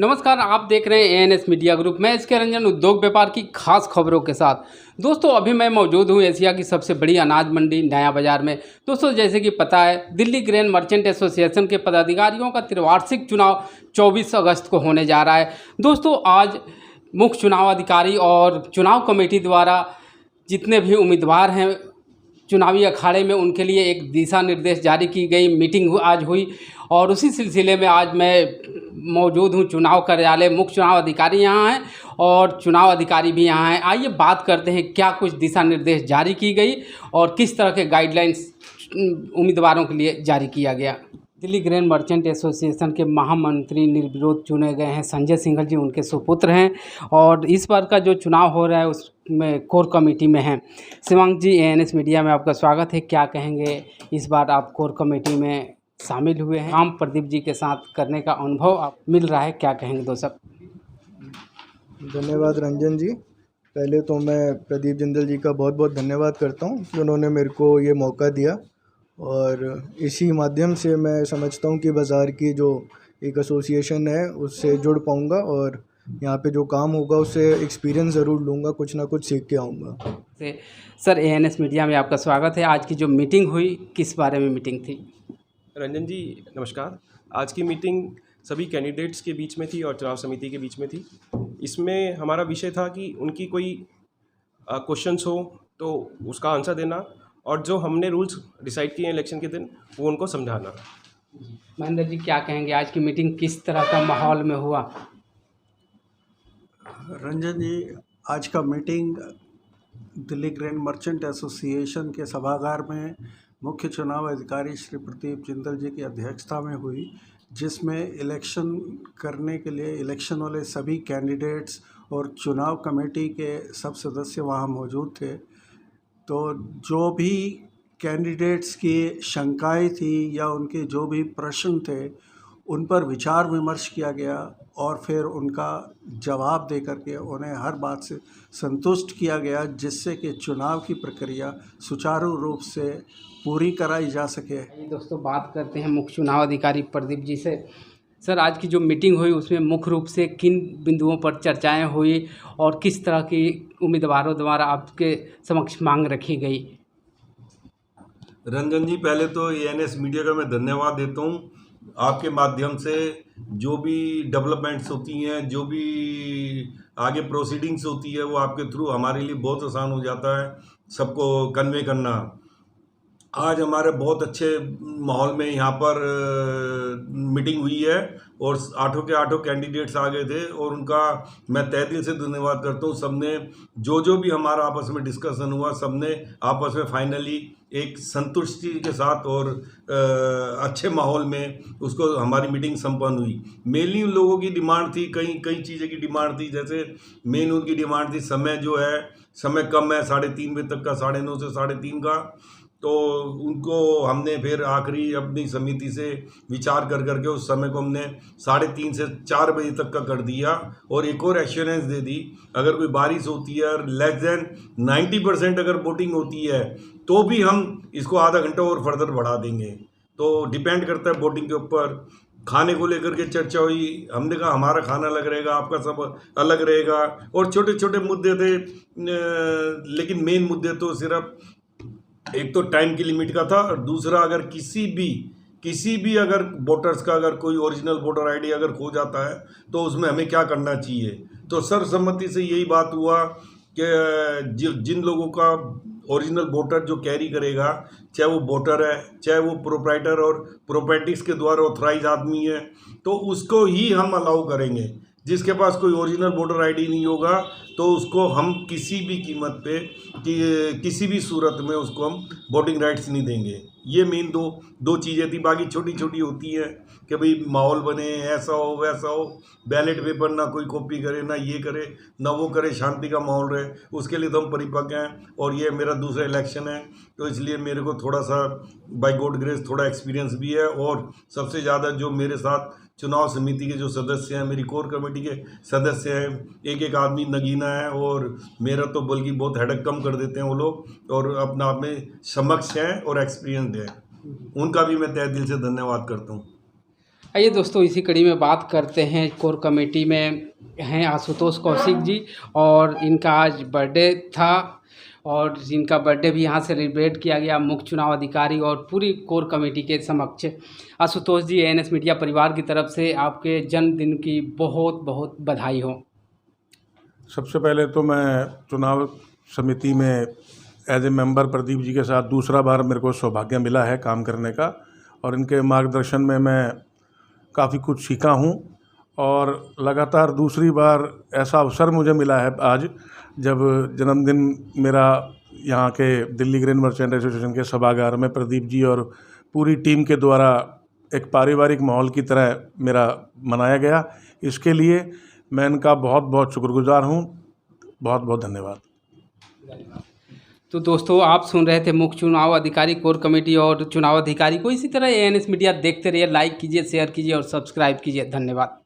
नमस्कार, आप देख रहे हैं एएनएस मीडिया ग्रुप। मैं इसके रंजन उद्योग व्यापार की खास खबरों के साथ। दोस्तों, अभी मैं मौजूद हूं एशिया की सबसे बड़ी अनाज मंडी नया बाज़ार में। दोस्तों, जैसे कि पता है, दिल्ली ग्रेन मर्चेंट एसोसिएशन के पदाधिकारियों का त्रिवार्षिक चुनाव 24 अगस्त को होने जा रहा है। दोस्तों, आज मुख्य चुनाव अधिकारी और चुनाव कमेटी द्वारा जितने भी उम्मीदवार हैं चुनावी अखाड़े में, उनके लिए एक दिशा निर्देश जारी की गई। मीटिंग आज हुई और उसी सिलसिले में आज मैं मौजूद हूं चुनाव कार्यालय। मुख्य चुनाव अधिकारी यहाँ हैं और चुनाव अधिकारी भी यहाँ हैं। आइए बात करते हैं क्या कुछ दिशा निर्देश जारी की गई और किस तरह के गाइडलाइंस उम्मीदवारों के लिए जारी किया गया। दिल्ली ग्रेन मर्चेंट एसोसिएशन के महामंत्री निर्विरोध चुने गए हैं संजय सिंघल जी, उनके सुपुत्र हैं और इस बार का जो चुनाव हो रहा है उसमें कोर कमेटी में हैं। शिवांग जी, एएनएस मीडिया में आपका स्वागत है। क्या कहेंगे, इस बार आप कोर कमेटी में शामिल हुए हैं, काम प्रदीप जी के साथ करने का अनुभव आप मिल रहा है, क्या कहेंगे दोस्त? धन्यवाद रंजन जी। पहले तो मैं प्रदीप जिंदल जी का बहुत बहुत धन्यवाद करता हूं कि उन्होंने मेरे को ये मौका दिया और इसी माध्यम से मैं समझता हूं कि बाज़ार की जो एक एसोसिएशन है उससे जुड़ पाऊंगा और यहाँ पे जो काम होगा उससे एक्सपीरियंस ज़रूर लूँगा, कुछ ना कुछ सीख के आऊँगा। सर, एएनएस मीडिया में आपका स्वागत है। आज की जो मीटिंग हुई, किस बारे में मीटिंग थी? रंजन जी नमस्कार। आज की मीटिंग सभी कैंडिडेट्स के बीच में थी और चुनाव समिति के बीच में थी। इसमें हमारा विषय था कि उनकी कोई क्वेश्चंस हो तो उसका आंसर देना और जो हमने रूल्स डिसाइड किए हैं इलेक्शन के दिन वो उनको समझाना। महेंद्र जी, क्या कहेंगे, आज की मीटिंग किस तरह का माहौल में हुआ? रंजन जी, आज का meeting Delhi grain merchant association के सभागार में मुख्य चुनाव अधिकारी श्री प्रदीप जिंदल जी की अध्यक्षता में हुई, जिसमें इलेक्शन करने के लिए इलेक्शन वाले सभी कैंडिडेट्स और चुनाव कमेटी के सब सदस्य वहां मौजूद थे। तो जो भी कैंडिडेट्स की शंकाएं थी या उनके जो भी प्रश्न थे उन पर विचार विमर्श किया गया और फिर उनका जवाब दे करके उन्हें हर बात से संतुष्ट किया गया, जिससे कि चुनाव की प्रक्रिया सुचारू रूप से पूरी कराई जा सके। दोस्तों, बात करते हैं मुख्य चुनाव अधिकारी प्रदीप जी से। सर, आज की जो मीटिंग हुई उसमें मुख्य रूप से किन बिंदुओं पर चर्चाएं हुई और किस तरह की उम्मीदवारों द्वारा आपके समक्ष मांग रखी गई? रंजन जी, पहले तो एएनएस मीडिया का मैं धन्यवाद देता हूँ। आपके माध्यम से जो भी डेवलपमेंट्स होती हैं, जो भी आगे प्रोसीडिंग्स होती है, वो आपके थ्रू हमारे लिए बहुत आसान हो जाता है सबको कन्वे करना। आज हमारे बहुत अच्छे माहौल में यहाँ पर मीटिंग हुई है और आठों के आठों कैंडिडेट्स आ गए थे और उनका मैं तहे दिल से धन्यवाद करता हूँ। सबने जो भी हमारा आपस में डिस्कशन हुआ, सबने आपस में फाइनली एक संतुष्टि के साथ और अच्छे माहौल में उसको हमारी मीटिंग संपन्न हुई। मेनली उन लोगों की डिमांड थी, कई चीज़ें की डिमांड थी। जैसे मेन उनकी डिमांड थी समय जो है, समय कम है 3:30 बजे तक का, 9:30 से 3:30 का। तो उनको हमने फिर आखिरी अपनी समिति से विचार कर करके उस समय को हमने 3:30 से 4 बजे तक का कर दिया और एक और एश्योरेंस दे दी, अगर कोई बारिश होती है और लेस देन 90% अगर वोटिंग होती है तो भी हम इसको आधा घंटा और फर्दर बढ़ा देंगे। तो डिपेंड करता है वोटिंग के ऊपर। खाने को लेकर के चर्चा हुई, हमने कहा हमारा खाना अलग रहेगा, आपका सब अलग रहेगा और छोटे छोटे मुद्दे थे, लेकिन मेन मुद्दे तो सिर्फ एक तो टाइम की लिमिट का था और दूसरा अगर किसी भी अगर वोटर्स का अगर कोई ओरिजिनल वोटर आईडी अगर खो जाता है तो उसमें हमें क्या करना चाहिए। तो सर्वसम्मति से यही बात हुआ कि जिन लोगों का ओरिजिनल वोटर जो कैरी करेगा, चाहे वो वोटर है, चाहे वो प्रोप्राइटर और प्रोपर्टीज के द्वारा ऑथराइज आदमी है, तो उसको ही हम अलाउ करेंगे। जिसके पास कोई ओरिजिनल वोटर आईडी नहीं होगा तो उसको हम किसी भी कीमत पे किसी भी सूरत में उसको हम वोटिंग राइट्स नहीं देंगे। ये मेन दो चीज़ें थी। बाकी छोटी छोटी होती है कि भाई माहौल बने, ऐसा हो वैसा हो, बैलेट पेपर ना कोई कॉपी करे, ना ये करे ना वो करे, शांति का माहौल रहे, उसके लिए तो हम परिपक्व हैं। और ये मेरा दूसरा इलेक्शन है तो इसलिए मेरे को थोड़ा सा बाय गॉड ग्रेस थोड़ा एक्सपीरियंस भी है। और सबसे ज़्यादा जो मेरे साथ चुनाव समिति के जो सदस्य हैं, मेरी कोर कमेटी के सदस्य हैं, एक आदमी नगीना है और मेरा तो बल्कि बहुत हेडक कम कर देते हैं वो लोग और अपना आप में समक्ष हैं और एक्सपीरियंस है। उनका भी मैं तहे दिल से धन्यवाद करता हूँ। आइए दोस्तों, इसी कड़ी में बात करते हैं। कोर कमेटी में हैं आशुतोष कौशिक जी, और इनका आज बर्थडे था और इनका बर्थडे भी यहाँ से सेलिब्रेट किया गया मुख्य चुनाव अधिकारी और पूरी कोर कमेटी के समक्ष। आशुतोष जी, एएनएस मीडिया परिवार की तरफ से आपके जन्मदिन की बहुत बहुत बधाई हो। सबसे पहले तो मैं चुनाव समिति में as a member Pradeep ji के साथ दूसरा बार मेरे को सौभाग्य मिला है काम करने का, और इनके मार्गदर्शन में मैं काफ़ी कुछ सीखा हूँ। और लगातार दूसरी बार ऐसा अवसर मुझे मिला है आज, जब जन्मदिन मेरा यहाँ के दिल्ली ग्रेन मर्चेंट एसोसिएशन के सभागार में प्रदीप जी और पूरी टीम के द्वारा एक पारिवारिक माहौल की तरह मेरा मनाया गया। इसके लिए मैं इनका बहुत बहुत शुक्रगुजार हूँ। बहुत बहुत धन्यवाद। तो दोस्तों, आप सुन रहे थे मुख्य चुनाव अधिकारी कोर कमेटी और चुनाव अधिकारी को। इसी तरह एएनएस मीडिया देखते रहिए, लाइक कीजिए, शेयर कीजिए और सब्सक्राइब कीजिए। धन्यवाद।